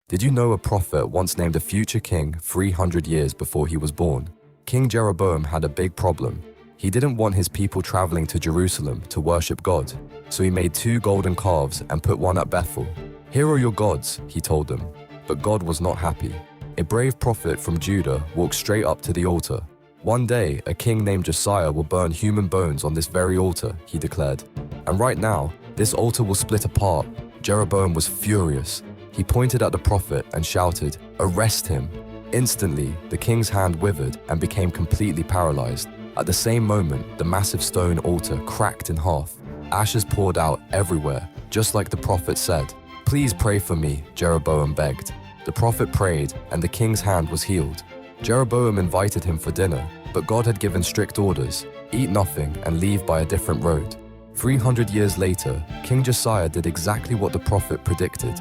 Did you know a prophet once named a future king 300 years before he was born? King Jeroboam had a big problem. He didn't want his people traveling to Jerusalem to worship God, so he made 2 golden calves and put one at Bethel. "Here are your gods," he told them. But God was not happy. A brave prophet from Judah walked straight up to the altar. "One day, a king named Josiah will burn human bones on this very altar," he declared. "And right now, this altar will split apart." Jeroboam was furious. He pointed at the prophet and shouted, "Arrest him!" Instantly, the king's hand withered and became completely paralyzed. At the same moment, the massive stone altar cracked in half. Ashes poured out everywhere, just like the prophet said. "Please pray for me," Jeroboam begged. The prophet prayed, and the king's hand was healed. Jeroboam invited him for dinner, but God had given strict orders: eat nothing and leave by a different road. 300 years later, King Josiah did exactly what the prophet predicted.